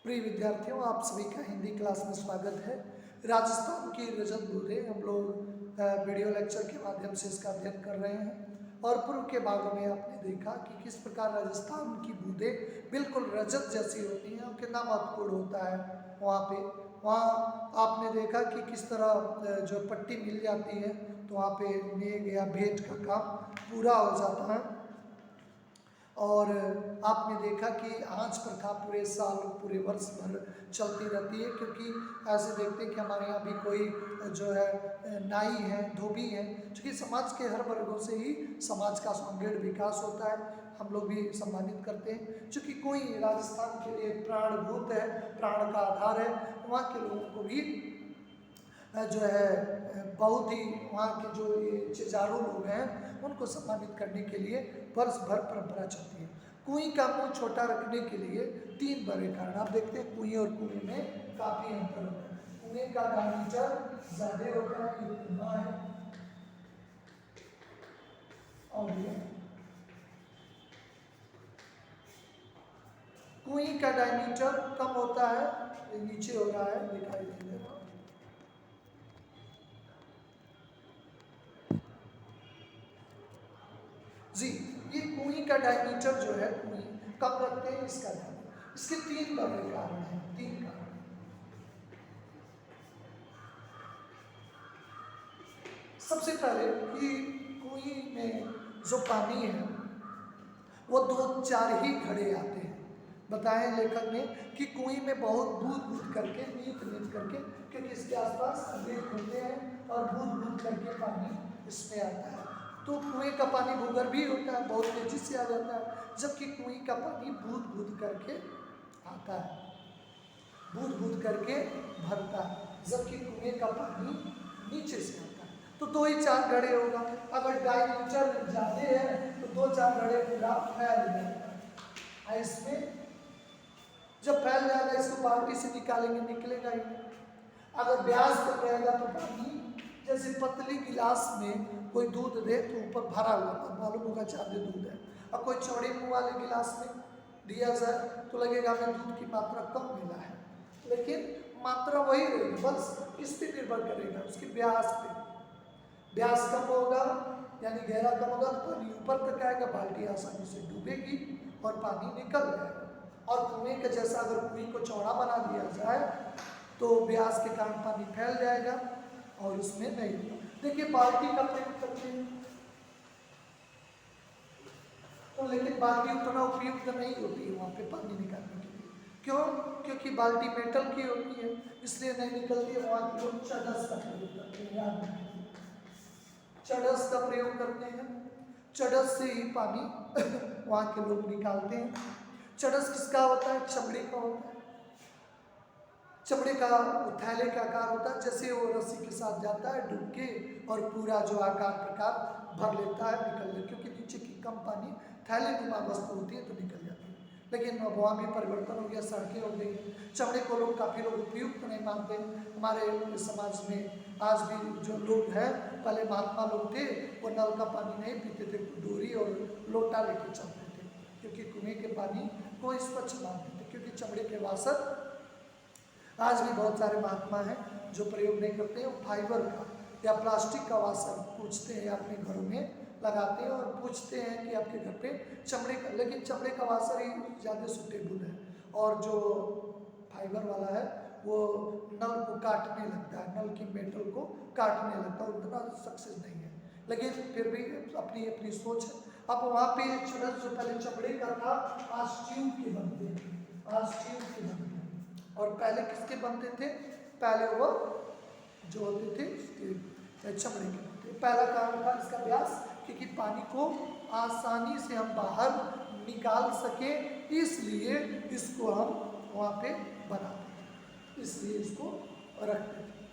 प्रिय विद्यार्थियों, आप सभी का हिंदी क्लास में स्वागत है। राजस्थान की रजत बूंदें हम लोग वीडियो लेक्चर के माध्यम से इसका अध्ययन कर रहे हैं और पूर्व के भागों में आपने देखा कि किस प्रकार राजस्थान की बूंदें बिल्कुल रजत जैसी होती हैं और कितना महत्वपूर्ण होता है। वहाँ आपने देखा कि किस तरह जो पट्टी मिल जाती है तो वहाँ पे नेग या भेंट का काम पूरा हो जाता है। और आपने देखा कि आंच प्रथा पूरे साल पूरे वर्ष भर चलती रहती है, क्योंकि ऐसे देखते हैं कि हमारे यहाँ भी कोई जो है नाई है, धोबी है, क्योंकि समाज के हर वर्गों से ही समाज का सुदृढ़ विकास होता है। हम लोग भी सम्मानित करते हैं, क्योंकि कोई राजस्थान के लिए प्राणभूत है, प्राण का आधार है। वहाँ के लोगों को भी जो है बहुत ही वहाँ के जो ये जुझारू लोग हैं उनको सम्मानित करने के लिए वर्ष भर परंपरा चलती है। कुएं का मुंह छोटा रखने के लिए 3 बड़े कारण आप देखते हैं। कुएं और कुएं में काफी अंतर होता है। कुएं का डायमीटर ज्यादा होता है, ये कुआं है, और ये कुएं का डायमीटर कम होता है, ये नीचे हो रहा है, दिखाई दे रहा है जी। ये कुएं का डायमीटर जो है कुएं कम रखते हैं, इसका ध्यान। इसके 3 बड़े कारण हैं, 3 कारण। सबसे पहले कि कुएं में जो पानी है वो 2-4 ही घड़े आते हैं। बताएं लेखक ने कि कुएं में बहुत बूंद बूंद करके, नीत नीत करके, क्योंकि इसके आसपास रेत होते हैं और बूंद बूंद करके पानी इसमें आता है। तो कुएं का पानी भूगर्भीय होता है, बहुत तेजी से आ जाता है, जबकि कुएं का पानी बूंद बूंद करके आता है, बूंद बूंद करके भरता है, जबकि कुएं का पानी नीचे से आता है। तो 2 ही 4 घड़े होगा। अगर डायमीटर ज्यादा है तो 2-4 घड़े पूरा फैल जाएगा। इसमें जब फैल जाएगा इसको बाल्टी से निकालेंगे, निकलेगा ही। अगर ब्यास कम रहेगा तो पानी, जैसे पतली गिलास में कोई दूध दे तो ऊपर भरा हुआ, मालूम होगा ज्यादा दूध है, और कोई चौड़े मुंह वाले गिलास में दिया जाए तो लगेगा हमें दूध की मात्रा कम मिला है, लेकिन मात्रा वही रहेगी, बस इस पर निर्भर करेगा उसके ब्यास पे। ब्यास कम होगा यानी गहरा कम होगा तो पानी ऊपर तक आएगा, बाल्टी आसानी से डूबेगी और पानी निकल जाएगा। और कुएं का जैसा अगर कुएं को चौड़ा बना दिया जाए तो ब्यास के कारण पानी फैल जाएगा और उसमें नहीं होगा। देखिए बाल्टी का प्रयोग करते हैं तो, लेकिन बाल्टी उतना उपयुक्त नहीं होती है वहाँ पे पानी निकालने के लिए। क्यों? क्योंकि बाल्टी मेटल की होती है, इसलिए नहीं निकलती है। वहाँ के लोग चरस का प्रयोग करते हैं, याद रखिए, चरस का प्रयोग करते हैं। चरस से ही पानी वहाँ के लोग निकालते हैं। चरस किसका होता है? चमड़े का होता है। चमड़े का थैले का आकार होता है, जैसे वो रस्सी के साथ जाता है डूब के और पूरा जो आकार प्रकार भर लेता है, निकल ले, क्योंकि नीचे की कम पानी थैले नुमा वस्तु होती है तो निकल जाती है। लेकिन अब वहाँ भी परिवर्तन हो गया, सड़कें हो गई, चमड़े को लोग काफ़ी लोग उपयुक्त नहीं मानते। हमारे समाज में आज भी जो लोग हैं, पहले महात्मा लोग थे, वो नल का पानी नहीं पीते थे, डोरी और लोटा लेके चलते थे, क्योंकि कुएं के पानी को स्वच्छ मानते थे। क्योंकि चमड़े के वासर आज भी बहुत सारे महात्मा हैं जो प्रयोग नहीं करते हैं, फाइबर का या प्लास्टिक का वासर पूछते हैं, अपने घरों में लगाते हैं और पूछते हैं कि आपके घर पे चमड़े का, लेकिन चमड़े का वासर ही ज़्यादा सुटेबल है, और जो फाइबर वाला है वो नल को काटने लगता है, नल की मेटल को काटने लगता है, उतना सक्सेस नहीं है, लेकिन फिर भी अपनी अपनी सोच है। अब वहाँ पे चरस जो पहले चमड़े का था, आज ट्यूब के बनते हैं, आज ट्यूब के बनते हैं। और पहले किसके बनते थे? पहले वो जो होते थे चमड़े के बनते। पहला कारण था इसका व्यास, क्योंकि पानी को आसानी से हम बाहर निकाल सके, इसलिए इसको हम वहाँ पे बनाते थे, इसलिए इसको रखते थे।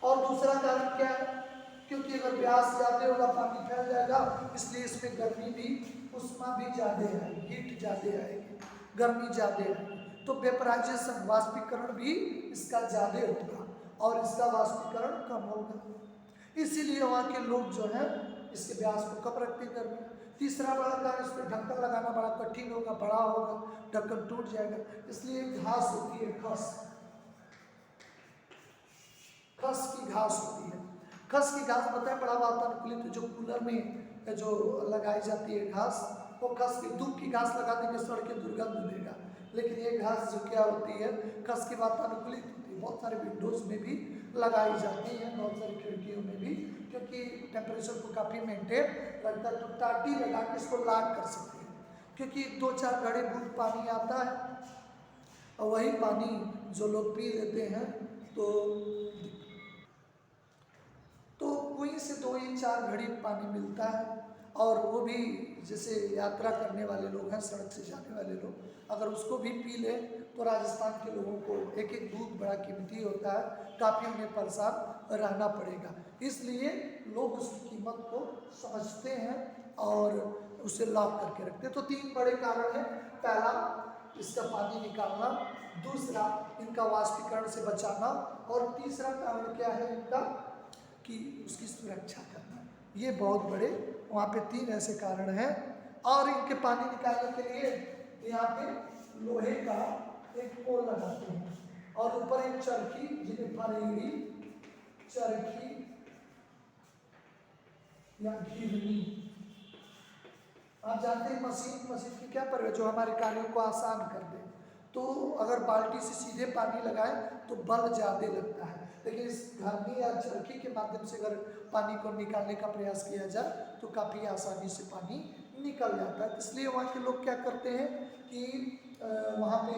और दूसरा कारण क्या है? क्योंकि अगर व्यास ज्यादा होगा पानी फैल जाएगा, इसलिए इसमें गर्मी भी, उष्मा भी ज्यादा आएगी, हीट ज्यादा आएगी, गर्मी ज्यादा आएगी, तो वेपराइजेशन वाष्पीकरण भी इसका ज्यादा होगा और इसका वाष्पीकरण कम होगा। इसीलिए वहाँ के लोग जो है इसके व्यास को कम रखते गर्मी। तीसरा बड़ा कारण इसमें ढक्कन लगाना बड़ा कठिन होगा, बड़ा होगा, ढक्कन टूट जाएगा। इसलिए घास होती है, खस की घास होती है। खस की घास पता है बड़ा वातानुकूलित, जो कूलर में जो लगाई जाती है घास, वो खस की, दूब की घास लगा देंगे सड़ के दुर्गंध देगा, लेकिन ये घास जो क्या होती है, खस की वातानुकूलित होती है। बहुत सारे विंडोज में भी लगाई जाती है, बहुत सारी खिड़कियों में भी, क्योंकि टेम्परेचर को काफ़ी मेंटेन रखता है। तो टाटी लगा के इसको लॉक कर सकते हैं, क्योंकि 2-4 घड़े बूंद पानी आता है और वही पानी जो लोग पी लेते हैं। तो कुएं से 2 या 4 घड़ी पानी मिलता है, और वो भी जैसे यात्रा करने वाले लोग हैं, सड़क से जाने वाले लोग, अगर उसको भी पी ले तो राजस्थान के लोगों को एक एक दूध बड़ा कीमती होता है, काफ़ी उन्हें परेशान रहना पड़ेगा। इसलिए लोग उसकी कीमत को समझते हैं और उसे लॉक करके रखते हैं। तो 3 बड़े कारण हैं। पहला, इसका पानी निकालना, दूसरा इनका वाष्पीकरण से बचाना, और तीसरा कारण क्या है इनका, कि उसकी सुरक्षा करना। ये बहुत बड़े वहाँ पे 3 ऐसे कारण हैं। और इनके पानी निकालने के लिए यहाँ पे लोहे का एक पोल लगाते हैं, और ऊपर एक चरखी, जिन्हें फरेड़ी, चरखी या घिरनी, आप जानते हैं मशीन की क्या प्रयोग, जो हमारे कार्यों को आसान कर दे। तो अगर बाल्टी से सीधे पानी लगाए तो बल ज़्यादा लगता है, लेकिन इस घरनी या चरखी के माध्यम से अगर पानी को निकालने का प्रयास किया जाए तो काफ़ी आसानी से पानी निकल जाता है। इसलिए वहाँ के लोग क्या करते हैं कि वहाँ पे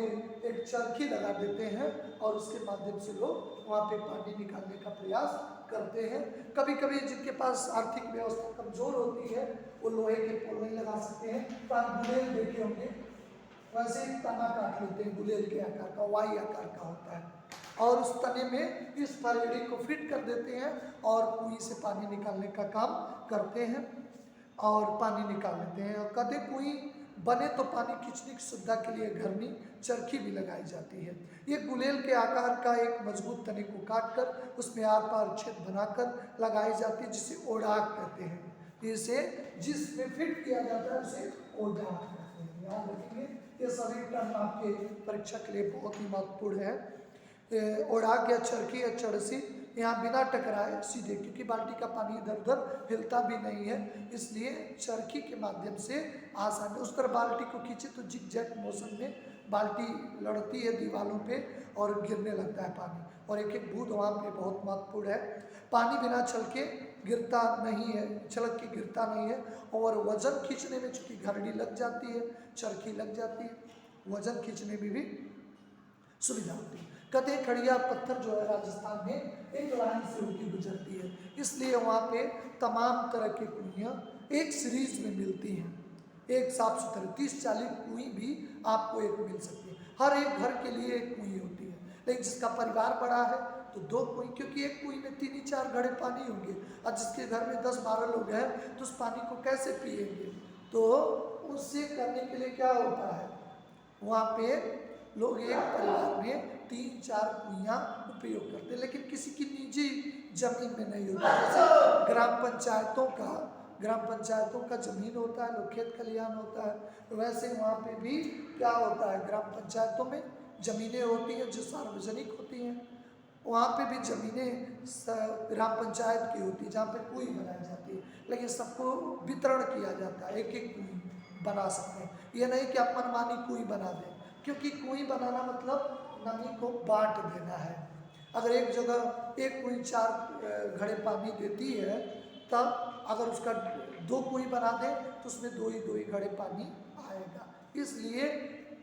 एक चरखी लगा देते हैं, और उसके माध्यम से लोग वहाँ पे पानी निकालने का प्रयास करते हैं। कभी कभी जिनके पास आर्थिक व्यवस्था कमज़ोर होती है, वो लोहे के पोल नहीं लगा सकते हैं, तो आप गुलेल देखे होंगे, वैसे ही तना काट लेते हैं, गुलेल के आकार का, वाई आकार का होता है, और उस तने में इस फरेड़ी को फिट कर देते हैं, और कुएं से पानी निकालने का काम करते हैं और पानी निकाल लेते हैं। और कभी कुएं बने तो पानी खींचने की सुविधा के लिए घरनी, चरखी भी लगाई जाती है। ये गुलेल के आकार का एक मजबूत तने को काटकर उसमें आर पार छेद बनाकर लगाई जाती है, जिसे ओढ़ाक कहते हैं। इसे जिसमें फिट किया जाता है उसे ओढ़ाक कहते हैं, याद रखेंगे। ये सभी टर्म आपके परीक्षा के लिए बहुत ही महत्वपूर्ण है। ओढ़ाक या चरखी या चड़सी, यहाँ बिना टकराए सीधे, क्योंकि बाल्टी का पानी इधर उधर हिलता भी नहीं है, इसलिए चरखी के माध्यम से आसानी, उस तरह बाल्टी को खींचे तो जिग जैग मोशन में बाल्टी लड़ती है दीवारों पे और गिरने लगता है पानी, और एक एक बूंद वहाँ पे बहुत महत्वपूर्ण है। पानी बिना छलके गिरता नहीं है, छलक के गिरता नहीं है, और वजन खींचने में चूँकि घरड़ी लग जाती है, चरखी लग जाती है, वजन खींचने में भी सुविधा होती है। कदे खड़िया पत्थर जो है राजस्थान में एक लाइन से होकर गुजरती है, इसलिए वहाँ पे तमाम तरह की कुइयाँ एक सीरीज में मिलती हैं, एक साफ सुथरे 30-40 कुएं भी आपको एक मिल सकती है। हर एक घर के लिए एक कुएं होती है, लेकिन जिसका परिवार बड़ा है तो 2 कुएं, क्योंकि एक कुएं में 3-4 घड़े पानी होंगे, और जिसके घर में 10-12 लोग हैं तो उस पानी को कैसे पिएंगे। तो उससे करने के लिए क्या होता है, वहाँ पे लोग एक परिवार में 3-4 कुइयाँ उपयोग करते हैं, लेकिन किसी की निजी जमीन में नहीं होता। जैसे ग्राम पंचायतों का जमीन होता है, लोग खेत खलिहान होता है, तो वैसे वहाँ पे भी क्या होता है, ग्राम पंचायतों में ज़मीनें होती हैं जो सार्वजनिक होती हैं, वहाँ पे भी ज़मीनें ग्राम पंचायत की होती है, जहाँ पे कुएं बनाई जाती है, लेकिन सबको वितरण किया जाता है, एक एक कुएं बना सकते हैं। ये नहीं कि आप मनमानी कुएं बना दें, क्योंकि कुएं बनाना मतलब नमी को बांट देना है। अगर एक जगह एक कुएं 4 घड़े पानी देती है, तब अगर उसका 2 कुएं बना दें तो उसमें 2 ही घड़े पानी आएगा, इसलिए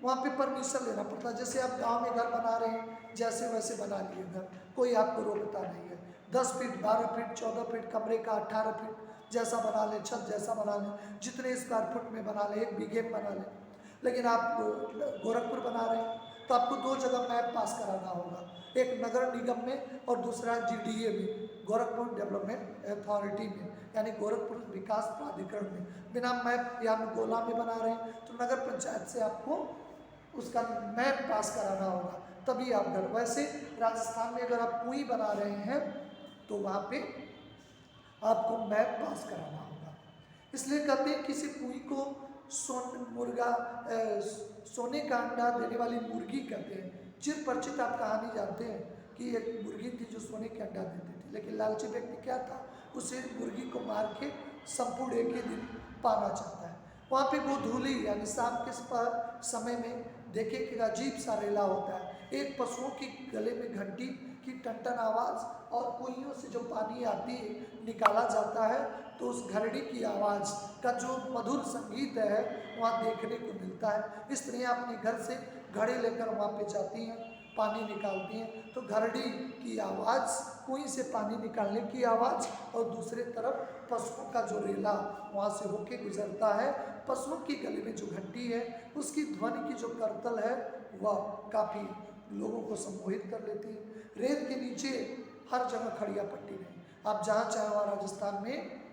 वहाँ पे परमिशन लेना पड़ता है। जैसे आप गांव में घर बना रहे हैं, जैसे वैसे बना लिए घर, कोई आपको रोकता नहीं है। 10 फीट, 12 फीट, 14 फीट कमरे का, 18 फीट जैसा बना लें, छत जैसा बना लें, जितने स्क्वायर फुट में बना लें, 1 बीघे में बना लें। लेकिन आप गोरखपुर बना रहे हैं तो आपको 2 जगह मैप पास कराना होगा, एक नगर निगम में और दूसरा GDA में, गोरखपुर डेवलपमेंट अथॉरिटी में, यानी गोरखपुर विकास प्राधिकरण में। बिना मैप या गोला में बना रहे हैं तो नगर पंचायत से आपको उसका मैप पास कराना होगा, तभी आप घर। वैसे राजस्थान में अगर आप कुएं बना रहे हैं तो वहाँ पे आपको मैप पास कराना होगा। इसलिए कहते हैं किसी कुई को सोने का अंडा देने वाली मुर्गी कहते हैं। चिर परिचित आप कहानी जानते हैं कि एक मुर्गी थी जो सोने के अंडा देती थी, लेकिन लालची व्यक्ति क्या था, उसे मुर्गी को मार के संपूर्ण एक ही दिन पाना चाहता है। वहाँ पे गोधूली यानी शाम के समय में देखे कि अजीब सा रेला होता है। एक पशुओं की गले में घंटी की टन आवाज़ और कुइयों से जो पानी आती है निकाला जाता है, तो उस घरड़ी की आवाज़ का जो मधुर संगीत है वहाँ देखने को मिलता है। स्त्रियाँ अपने घर से घड़े लेकर वहाँ पे जाती हैं, पानी निकालती हैं, तो घरड़ी की आवाज़, कुएं से पानी निकालने की आवाज़ और दूसरे तरफ पशुओं का जो रेला वहाँ से होके गुजरता है। पशुओं की गले में जो घंटी है उसकी ध्वनि की जो करतल है वह काफ़ी लोगों को सम्मोहित कर लेती है। रेत के नीचे हर जगह खड़िया पट्टी नहीं, आप जहाँ चाहे वहाँ राजस्थान में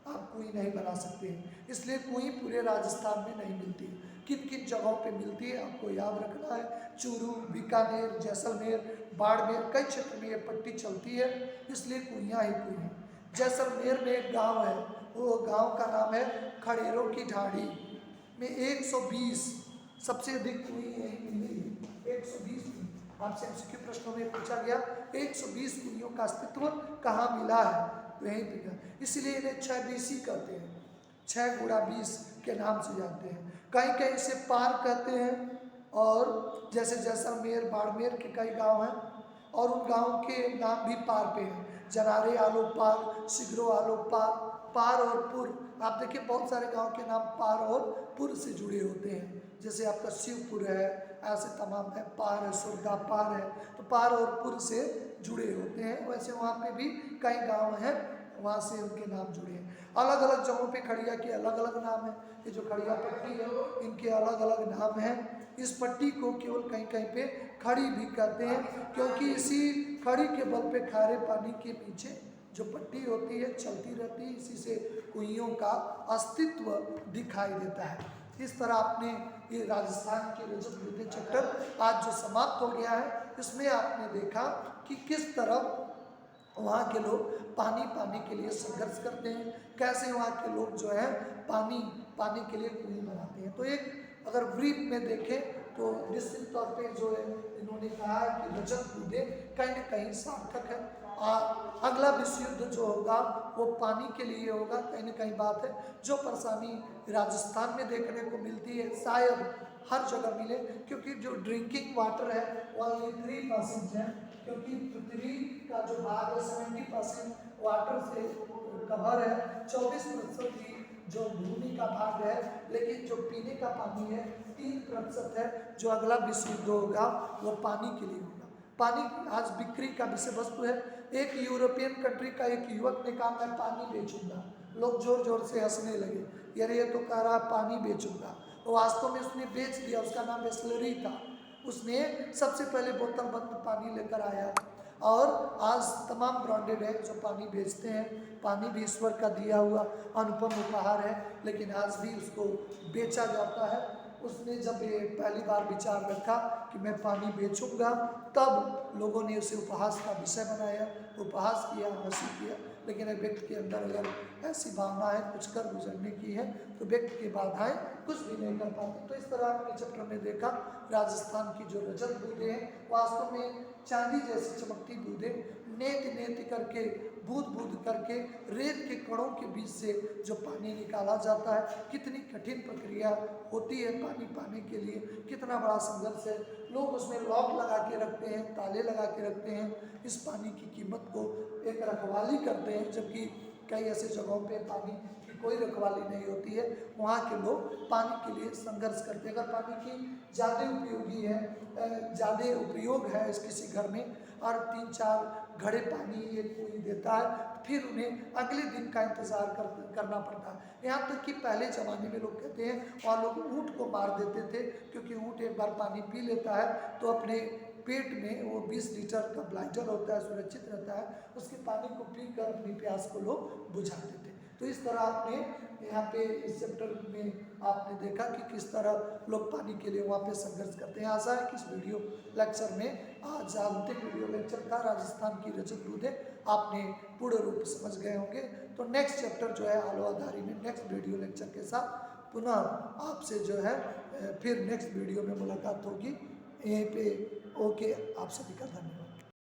आप कुएं नहीं बना सकते हैं। इसलिए कुएं पूरे राजस्थान में नहीं मिलती, किन किन जगहों पे मिलती है आपको याद रखना है। चूरू, बीकानेर, जैसलमेर, बाड़मेर, कई क्षेत्र में ये पट्टी चलती है, इसलिए कुइयाँ ही कुएं हैं। जैसलमेर में एक गांव है, वो गांव का नाम है खड़ेरों की ढाड़ी में 120 सबसे अधिक कुएं यहीं मिली है। 120 कुएं आपसे MCQ प्रश्नों में पूछा गया, 120 कुइयों का अस्तित्व कहाँ मिला है, तो यहीं पे। इसलिए इन्हें 6 कहते हैं, 6 गुणा 20 के नाम से जानते हैं। कहीं कहीं इसे पार कहते हैं, और जैसे जैसलमेर, बाड़मेर के कई गांव हैं और उन गांवों के नाम भी पार पे हैं। जनारे आलो पार, सिगरो आलो पार, पार और पुर। आप देखिए बहुत सारे गांव के नाम पार और पुर से जुड़े होते हैं, जैसे आपका शिवपुर है, ऐसे तमाम है, पार है, सुरगा पार है, तो पार और पुर से जुड़े होते हैं। वैसे वहाँ पे भी कई गांव हैं, वहाँ से उनके नाम जुड़े हैं। अलग अलग जगहों पे खड़िया के अलग अलग नाम है। ये जो खड़िया पट्टी है इनके अलग अलग नाम हैं। इस पट्टी को केवल कहीं कहीं पे खड़ी भी कहते हैं, क्योंकि इसी खड़ी के बल पे खारे पानी के पीछे जो पट्टी होती है चलती रहती है, इसी से कुइयों का अस्तित्व दिखाई देता है। इस तरह आपने ये राजस्थान के रजत बुद्धे चैप्टर आज जो समाप्त हो गया है, इसमें आपने देखा कि किस तरह वहाँ के लोग पानी पाने के लिए संघर्ष करते हैं, कैसे वहाँ के लोग जो है पानी पाने के लिए कुएं बनाते हैं। तो एक अगर ब्रीफ में देखें तो निश्चित तौर पे जो है इन्होंने कहा है कि रजत बुद्धे कहीं न कहीं सार्थक है। अगला विश्व युद्ध जो होगा वो पानी के लिए होगा, कहीं न कहीं बात है। जो परेशानी राजस्थान में देखने को मिलती है शायद हर जगह मिले, क्योंकि जो ड्रिंकिंग वाटर है वो 3% है, क्योंकि पृथ्वी का जो भाग है 70% वाटर से कवर है, 24% ही जो भूमि का भाग है, लेकिन जो पीने का पानी है 3% है। जो अगला विश्व युद्ध होगा वो पानी के लिए होगा। पानी आज बिक्री का विषय वस्तु है। एक यूरोपियन कंट्री का एक युवक ने कहा मैं पानी बेचूंगा, लोग जोर जोर से हंसने लगे, यार ये तो कह रहा पानी बेचूंगा, तो वास्तव में उसने बेच दिया। उसका नाम बिसलेरी था। उसने सबसे पहले बोतल बंद पानी लेकर आया, और आज तमाम ब्रांडेड है जो पानी बेचते हैं। पानी भी ईश्वर का दिया हुआ अनुपम उपहार है, लेकिन आज भी उसको बेचा जाता है। उसने जब ये पहली बार विचार रखा कि मैं पानी बेचूंगा, तब लोगों ने उसे उपहास का विषय बनाया, उपहास किया, हंसी किया। लेकिन एक व्यक्ति के अंदर अगर ऐसी भावना है कुछ कर गुजरने की है, तो व्यक्ति की बाधाएं कुछ भी नहीं कर पाती। तो इस तरह आपने चैप्टर में देखा राजस्थान की जो रजत बूंदें हैं वास्तव में चांदी जैसी चमकती बूंदें, नेति नेति करके, बूंद बूंद करके रेत के कणों के बीच से जो पानी निकाला जाता है। कितनी कठिन प्रक्रिया होती है पानी पाने के लिए, कितना बड़ा संघर्ष है। लोग उसमें लॉक लगा के रखते हैं, ताले लगा के रखते हैं, इस पानी की कीमत को एक रखवाली करते हैं, जबकि कई ऐसे जगहों पे पानी की कोई रखवाली नहीं होती है। वहाँ के लोग पानी के लिए संघर्ष करते हैं। अगर पानी की ज़्यादा उपयोगी है, ज़्यादा उपयोग है इस किसी घर में, और 3-4 घड़े पानी ये कोई देता है, फिर उन्हें अगले दिन का इंतज़ार करना पड़ता है। यहाँ तक कि पहले ज़माने में लोग कहते हैं और लोग ऊँट को मार देते थे, क्योंकि ऊँट एक बार पानी पी लेता है तो अपने पेट में वो 20 लीटर का ब्लैडर होता है, सुरक्षित रहता है, उसके पानी को पीकर अपनी प्यास को लोग बुझाते थे। तो इस तरह आपने यहाँ पे इस चैप्टर में आपने देखा कि किस तरह लोग पानी के लिए वहाँ पे संघर्ष करते हैं। आशा है कि इस वीडियो लेक्चर में आज अंतिम वीडियो लेक्चर था राजस्थान की रजत दूधे आपने पूर्ण रूप समझ गए होंगे। तो नेक्स्ट चैप्टर जो है आलोआधारी में नेक्स्ट वीडियो लेक्चर के साथ पुनः आपसे जो है फिर नेक्स्ट वीडियो में मुलाकात होगी। यहीं पे ओके, आप सभी का धन्यवाद।